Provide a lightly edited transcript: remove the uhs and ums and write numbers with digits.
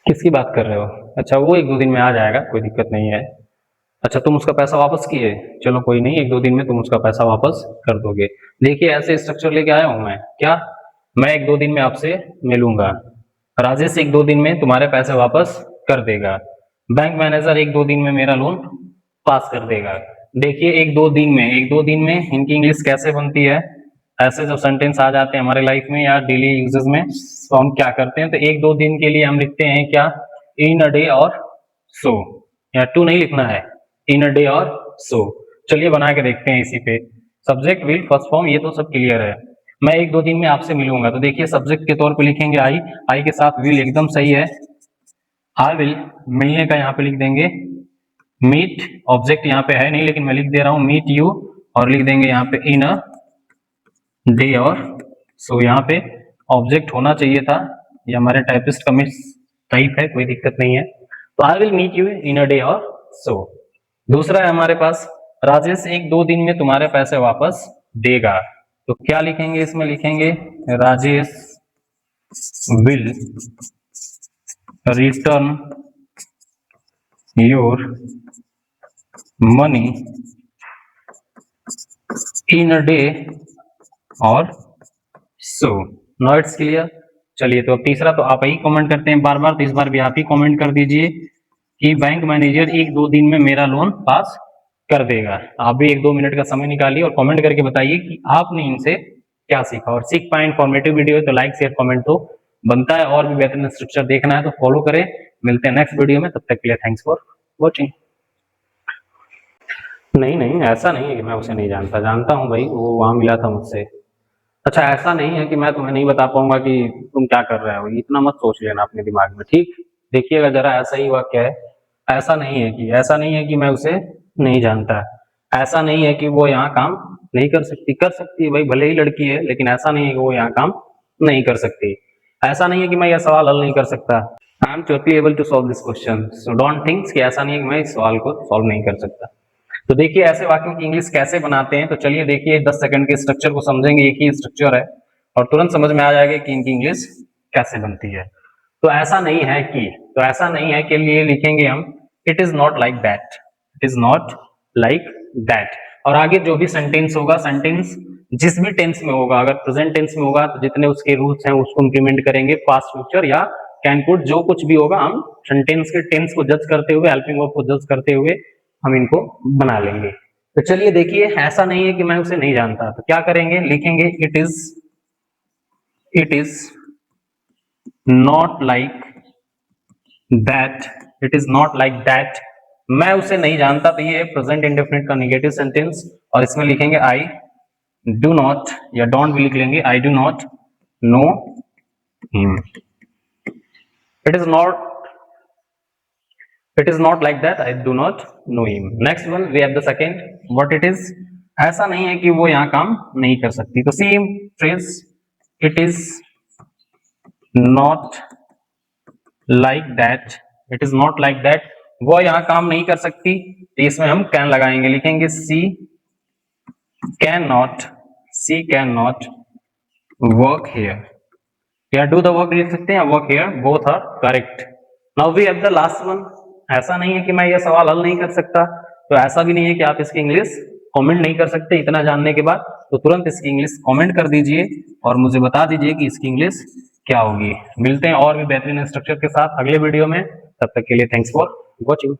किसकी बात कर रहे हो? अच्छा, वो 1-2 दिन में आ जाएगा, कोई दिक्कत नहीं है। अच्छा, तुम उसका पैसा वापस किए? चलो कोई नहीं, 1-2 दिन में तुम उसका पैसा वापस कर दोगे। देखिए ऐसे स्ट्रक्चर लेके आया हूँ मैं। क्या? मैं 1-2 दिन में आपसे मिलूंगा। राजेश 1-2 दिन में तुम्हारे पैसे वापस कर देगा। बैंक मैनेजर 1-2 दिन में मेरा लोन पास कर देगा। देखिए 1-2 दिन में इनकी इंग्लिश कैसे बनती है। ऐसे जब सेंटेंस आ जाते हैं हमारे लाइफ में या डेली यूजेस में, तो हम क्या करते हैं, तो 1-2 दिन के लिए हम लिखते हैं क्या, इन अ डे और सो, या टू नहीं लिखना है, इन अ डे और सो। चलिए बना के देखते हैं इसी पे। सब्जेक्ट विल फर्स्ट फॉर्म, ये तो सब क्लियर है। मैं 1-2 दिन में आपसे मिलूंगा, तो देखिए सब्जेक्ट के तौर पे लिखेंगे आई, आई के साथ विल एकदम सही है। आई विल, मिलने का यहाँ पे लिख देंगे मीट, ऑब्जेक्ट यहाँ पे है नहीं लेकिन मैं लिख दे रहा हूँ मीट यू, और लिख देंगे यहाँ पे इन अ डे और सो। यहाँ पे ऑब्जेक्ट होना चाहिए था, ये हमारे टाइपिस्ट का मिस टाइप है, कोई दिक्कत नहीं है। तो I will meet you in a day और सो। दूसरा है हमारे पास, राजेश 1-2 दिन में तुम्हारे पैसे वापस देगा। तो क्या लिखेंगे इसमें, लिखेंगे Rajesh will return your money in a day और सो। Now it's clear. चलिए तो अब तीसरा तो आप ही कमेंट करते हैं बार बार, तो इस बार भी आप ही कमेंट कर दीजिए कि बैंक मैनेजर 1-2 दिन में मेरा लोन पास कर देगा। आप भी 1-2 मिनट का समय निकालिए और कमेंट करके बताइए कि आपने इनसे क्या सीखा। और सीख पाए इन्फॉर्मेटिव वीडियो है तो लाइक शेयर कमेंट तो बनता है, और भी बेहतरीन स्ट्रक्चर देखना है तो फॉलो करें। मिलते हैं नेक्स्ट वीडियो में, तब तक के लिए थैंक्स फॉर वॉचिंग। नहीं नहीं, ऐसा नहीं है कि मैं उसे नहीं जानता, जानता हूँ भाई, वो वहां मिला था मुझसे। अच्छा, ऐसा नहीं है कि मैं तुम्हें नहीं बता पाऊंगा कि तुम क्या कर रहे हो, इतना मत सोच लेना अपने दिमाग में, ठीक? देखिएगा जरा, ऐसा ही वाक्य है। ऐसा नहीं है कि मैं उसे नहीं जानता। ऐसा नहीं है कि वो यहाँ काम नहीं कर सकती है भाई, भले ही लड़की है, लेकिन ऐसा नहीं है कि वो यहाँ काम नहीं कर सकती। ऐसा नहीं है कि मैं यह सवाल हल नहीं कर सकता। I am totally able to solve this question, so don't think कि ऐसा नहीं है कि मैं इस सवाल को सॉल्व नहीं कर सकता। तो देखिए ऐसे वाक्यों की इंग्लिश कैसे बनाते हैं, तो चलिए देखिए 10 सेकंड के स्ट्रक्चर को समझेंगे, एक ही स्ट्रक्चर है और तुरंत समझ में आ जाएगा कि इनकी इंग्लिश कैसे बनती है। तो ऐसा नहीं है कि, तो ऐसा नहीं है के लिए लिखेंगे हम it is not like that, it is not like that. और आगे जो भी सेंटेंस होगा, सेंटेंस जिस भी टेंस में होगा, अगर प्रेजेंट टेंस में होगा तो जितने उसके रूल्स हैं उसको इंप्लीमेंट करेंगे, पास्ट फ्यूचर या कैन कुड, जो कुछ भी होगा हम सेंटेंस के टेंस को जज करते हुए, हेल्पिंग वर्ब को जज करते हुए हम इनको बना लेंगे। तो चलिए देखिए, ऐसा नहीं है कि मैं उसे नहीं जानता, तो क्या करेंगे, लिखेंगे it is not like that, it is not like that. मैं उसे नहीं जानता, तो ये प्रेजेंट इंडेफिनिट का नेगेटिव सेंटेंस, और इसमें लिखेंगे आई डू नॉट, या डोंट भी लिख लेंगे, I do not know him. It is not, it is not like that, I do not know him. Next one we have the second, what it is, ऐसा नहीं है कि वो यहाँ काम नहीं कर सकती, तो same phrase, it is not like that, it is not like that, वो यहाँ काम नहीं कर सकती, तो इसमें हम कैन लगाएंगे, लिखेंगे she can not work here, या डू द वर्क लिख सकते हैं, work here, both are correct. Now we have the last one, ऐसा नहीं है कि मैं यह सवाल हल नहीं कर सकता, तो ऐसा भी नहीं है कि आप इसकी इंग्लिश कमेंट नहीं कर सकते। इतना जानने के बाद तो तुरंत इसकी इंग्लिश कमेंट कर दीजिए और मुझे बता दीजिए कि इसकी इंग्लिश क्या होगी। मिलते हैं और भी बेहतरीन स्ट्रक्चर के साथ अगले वीडियो में, तब तक के लिए थैंक्स फॉर वॉचिंग।